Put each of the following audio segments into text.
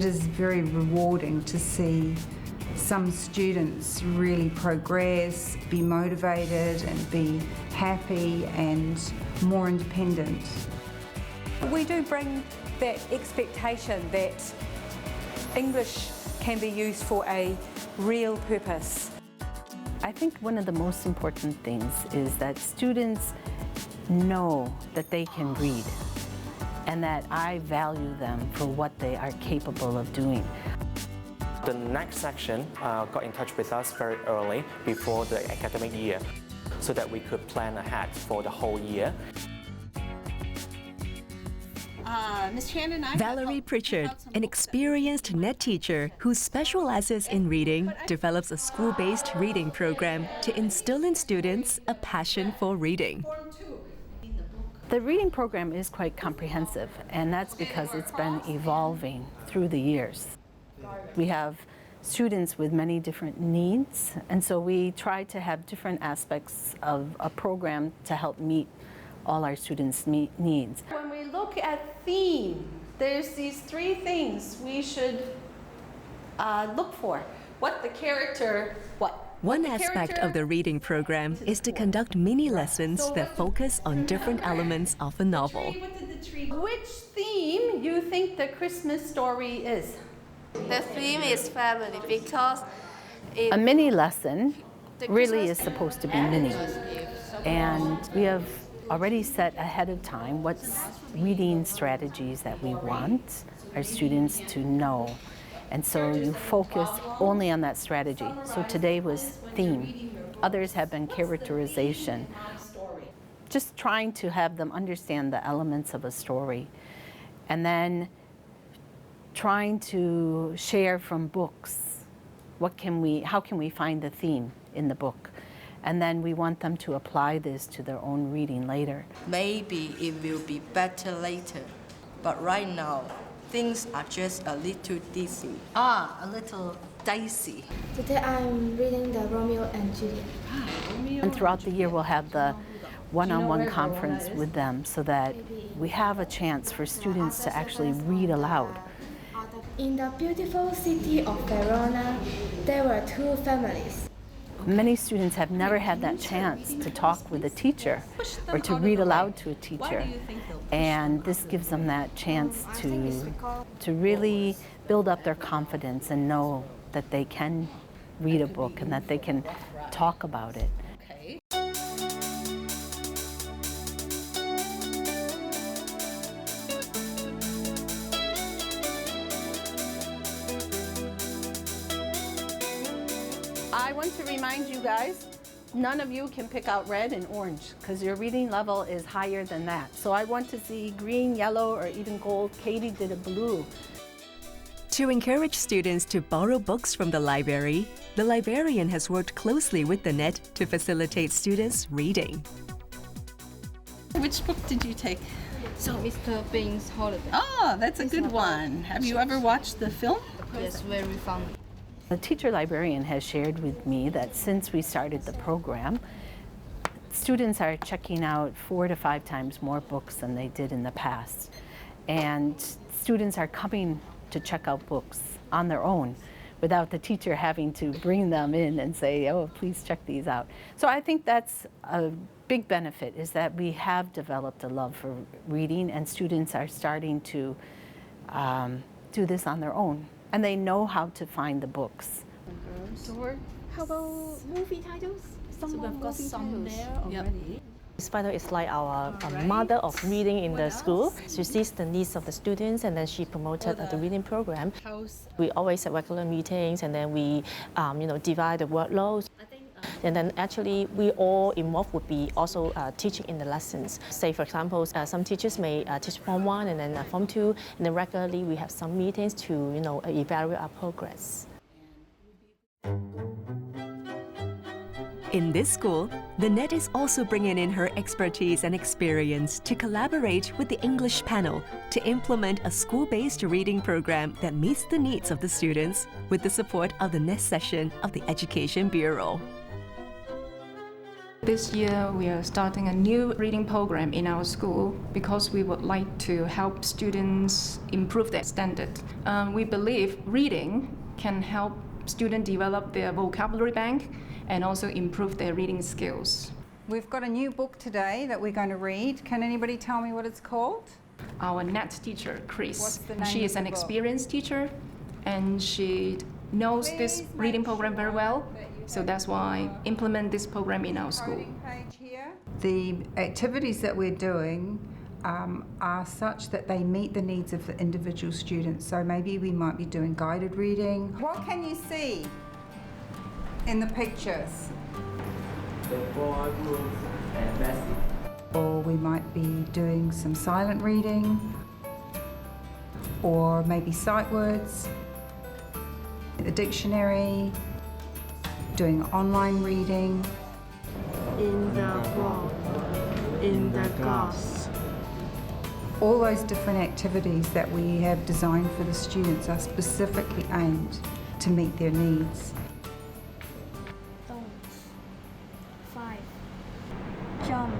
It is very rewarding to see some students really progress, be motivated and be happy and more independent. We do bring that expectation that English can be used for a real purpose. I think one of the most important things is that students know that they can read and that I value them for what they are capable of doing. The next section got in touch with us very early before the academic year so that we could plan ahead for the whole year. Valerie Pritchard, an experienced NET teacher who specializes in reading, develops a school-based reading program to instill in students a passion for reading. The reading program is quite comprehensive, and that's because it's been evolving through the years. We have students with many different needs, and so we try to have different aspects of a program to help meet all our students' needs. When we look at theme, there's these three things we should look for. One aspect of the reading program is to conduct mini lessons that focus on different elements of a novel. Which theme you think the Christmas story is? The theme is family because a mini lesson really is supposed to be mini, and we have already set ahead of time what's reading strategies that we want our students to know. And so you focus only on that strategy. So today was theme. Others have been characterization. Just trying to have them understand the elements of a story. And then trying to share from books. How can we find the theme in the book? And then we want them to apply this to their own reading later. Maybe it will be better later, but right now, things are just a little dicey. A little dicey. Today I'm reading the Romeo and Juliet. And throughout the year we'll have the one-on-one conference with them so that we have a chance for students to actually read aloud. In the beautiful city of Verona, there were two families. Many students have never had that chance to talk with a teacher or to read aloud to a teacher. And this gives them that chance to really build up their confidence and know that they can read a book and that they can talk about it. I want to remind you guys, none of you can pick out red and orange because your reading level is higher than that. So I want to see green, yellow, or even gold. Katie did a blue. To encourage students to borrow books from the library, the librarian has worked closely with the NET to facilitate students reading. Which book did you take? so Mr. Bean's Holiday. Oh, that's a good one. Have you ever watched the film? Yes, very fun. The teacher librarian has shared with me that since we started the program, students are checking out 4 to 5 times more books than they did in the past. And students are coming to check out books on their own without the teacher having to bring them in and say, oh, please check these out. So I think that's a big benefit, is that we have developed a love for reading, and students are starting to do this on their own. And they know how to find the books. How about movie titles? So we've got some there already. Spider is like our mother of reading in the school. She sees the needs of the students, and then she promoted the reading program. We always have regular meetings, and then we divide the workload. And then actually we all involved would be also teaching in the lessons. Say for example, some teachers may teach Form 1 and then Form 2, and then regularly we have some meetings to evaluate our progress. In this school, the NET is also bringing in her expertise and experience to collaborate with the English panel to implement a school-based reading program that meets the needs of the students with the support of the next session of the Education Bureau. This year, we are starting a new reading program in our school because we would like to help students improve their standard. We believe reading can help students develop their vocabulary bank and also improve their reading skills. We've got a new book today that we're going to read. Can anybody tell me what it's called? Our NET teacher, Chris, What's the name she is of an the book? experienced teacher and she knows this reading program very well. So that's why implement this program in our school. The activities that we're doing are such that they meet the needs of the individual students. So maybe we might be doing guided reading. What can you see in the pictures? The boy, Ruth, and Bessie. Or we might be doing some silent reading, or maybe sight words, the dictionary, doing online reading. In the wall, in the glass. All those different activities that we have designed for the students are specifically aimed to meet their needs. Don't. 5. Jump.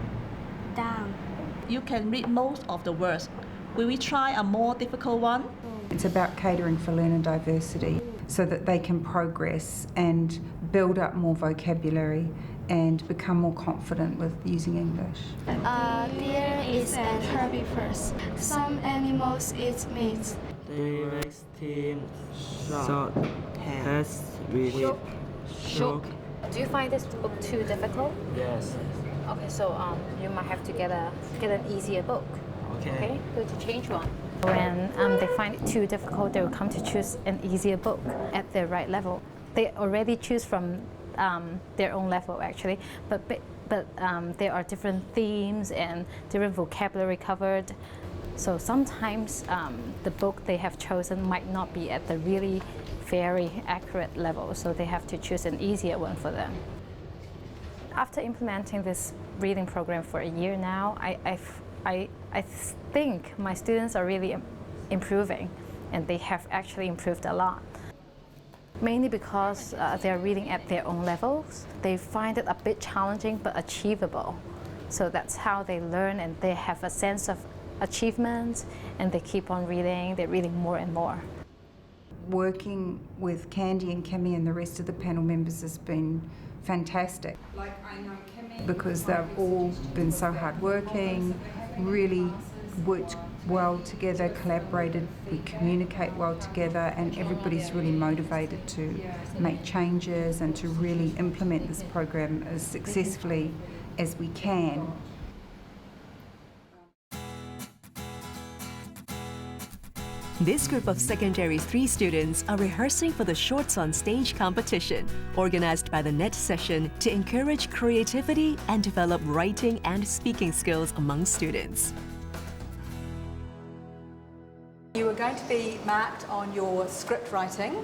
Down. You can read most of the words. Will we try a more difficult one? It's about catering for learner diversity so that they can progress and build up more vocabulary and become more confident with using English. Deer is an herbivore. Some animals eat meat. The next team short has with shook. Do you find this book too difficult? Yes. Okay, so you might have to get an easier book. Okay, go to change one. When they find it too difficult, they will come to choose an easier book at their right level. They already choose from their own level actually, but there are different themes and different vocabulary covered. So sometimes the book they have chosen might not be at the really very accurate level, so they have to choose an easier one for them. After implementing this reading program for a year now, I think my students are really improving, and they have actually improved a lot. Mainly because they're reading at their own levels. They find it a bit challenging but achievable. So that's how they learn, and they have a sense of achievement, and they keep on reading. They're reading more and more. Working with Candy and Kimmy and the rest of the panel members has been fantastic. Because they've all been so hardworking, really worked well together, collaborated, we communicate well together, and everybody's really motivated to make changes and to really implement this program as successfully as we can. This group of Secondary 3 students are rehearsing for the Shorts on Stage competition, organized by the NET session to encourage creativity and develop writing and speaking skills among students. You are going to be marked on your script writing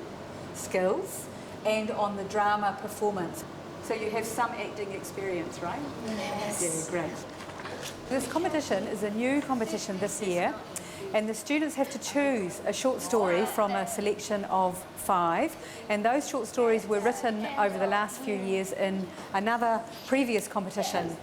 skills and on the drama performance. So you have some acting experience, right? Yes. Yeah, great. This competition is a new competition this year, and the students have to choose a short story from a selection of 5, and those short stories were written over the last few years in another previous competition,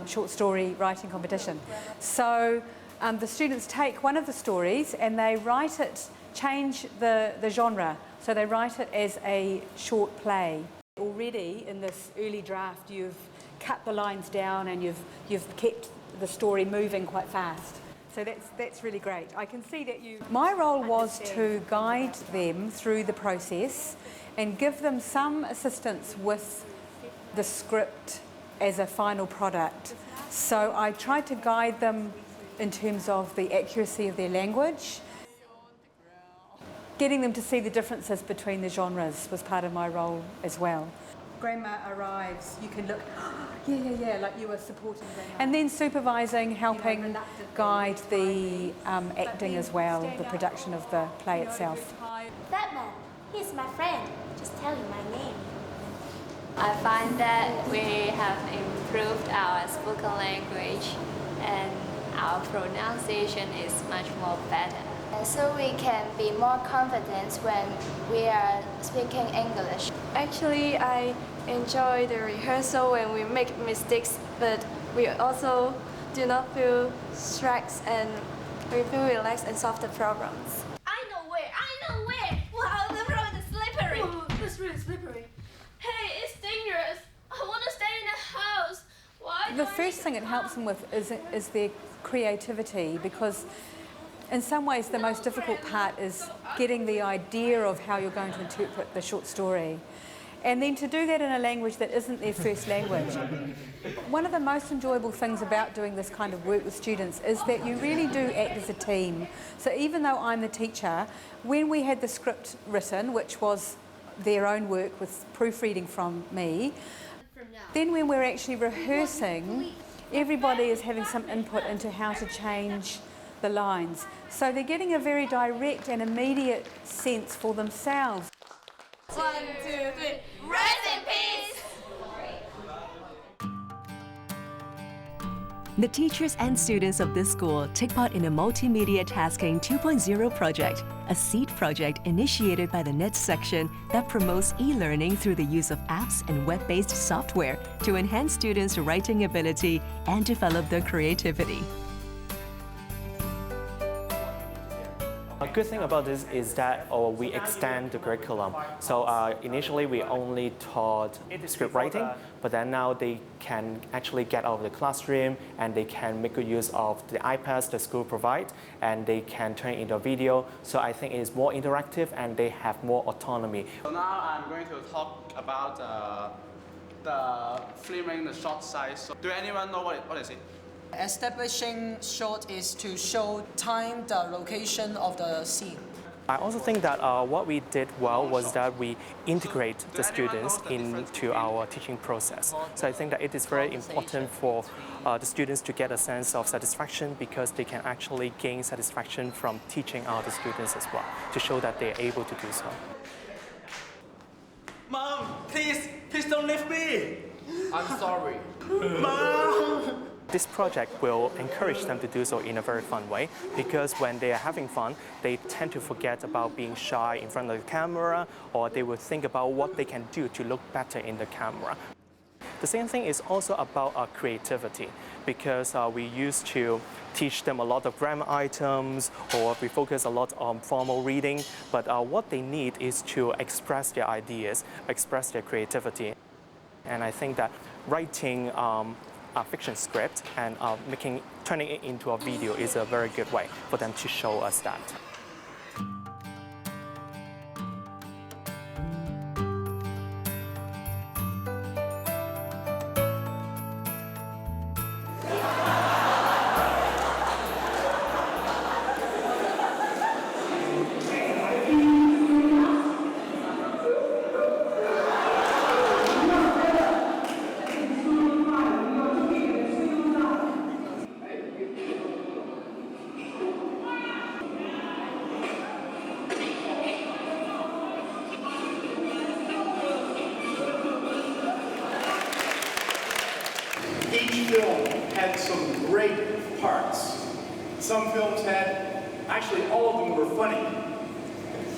short story writing competition. So the students take one of the stories and they write it, change the genre, so they write it as a short play. Already in this early draft you've cut the lines down and you've kept the story moving quite fast. So that's really great. I can see that you... My role was to guide them through the process and give them some assistance with the script as a final product. So I tried to guide them in terms of the accuracy of their language. Getting them to see the differences between the genres was part of my role as well. Grandma arrives, you can look, yeah, like you were supporting Grandma. And then supervising, helping guide the acting as well, the production of the play itself. Batman, he's my friend. Just tell him my name. I find that we have improved our spoken language and our pronunciation is much more better. So we can be more confident when we are speaking English. Actually, I enjoy the rehearsal when we make mistakes, but we also do not feel stressed and we feel relaxed and solve the problems. I know where! Wow, the road is slippery! Oh, it's really slippery. Hey, it's dangerous. I want to stay in the house. Why? The first thing it helps them with is their creativity, because in some ways the most difficult part is getting the idea of how you're going to interpret the short story. And then to do that in a language that isn't their first language. One of the most enjoyable things about doing this kind of work with students is that you really do act as a team. So even though I'm the teacher, when we had the script written, which was their own work with proofreading from me, then when we're actually rehearsing, everybody is having some input into how to change the lines. So they're getting a very direct and immediate sense for themselves. 1, 2, 3, rest in peace! The teachers and students of this school take part in a Multimedia Tasking 2.0 project, a seed project initiated by the NET section that promotes e-learning through the use of apps and web-based software to enhance students' writing ability and develop their creativity. A good thing about this is that we extend the curriculum. So initially we only taught script writing, but then now they can actually get out of the classroom and they can make good use of the iPads the school provides, and they can turn it into a video. So I think it is more interactive and they have more autonomy. So now I'm going to talk about the filming the shot size. So do anyone know what is it? Establishing shot is to show time, the location of the scene. I also think that what we did well was that we integrate the students into our teaching process. So I think that it is very important for the students to get a sense of satisfaction, because they can actually gain satisfaction from teaching other students as well, to show that they are able to do so. Mom, please don't leave me. I'm sorry. Mom! This project will encourage them to do so in a very fun way, because when they are having fun, they tend to forget about being shy in front of the camera, or they will think about what they can do to look better in the camera. The same thing is also about creativity, because we used to teach them a lot of grammar items, or we focus a lot on formal reading, but what they need is to express their ideas, express their creativity. And I think that writing a fiction script and turning it into a video is a very good way for them to show us that. Each film had some great parts. Some films had, actually all of them were funny.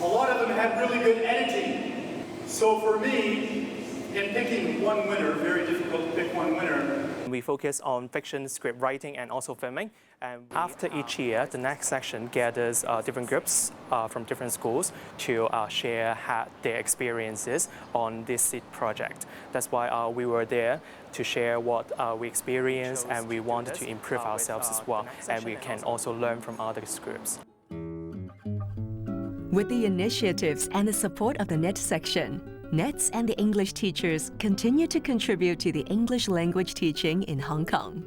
A lot of them had really good editing. So for me, in picking one winner, very difficult to pick one winner. We focus on fiction, script writing, and also filming. And after each year, the next section gathers different groups from different schools to share their experiences on this seed project. That's why we were there to share what we experienced, and we wanted to improve ourselves as well, and we can also learn from other groups. With the initiatives and the support of the NET section, NETs and the English teachers continue to contribute to the English language teaching in Hong Kong.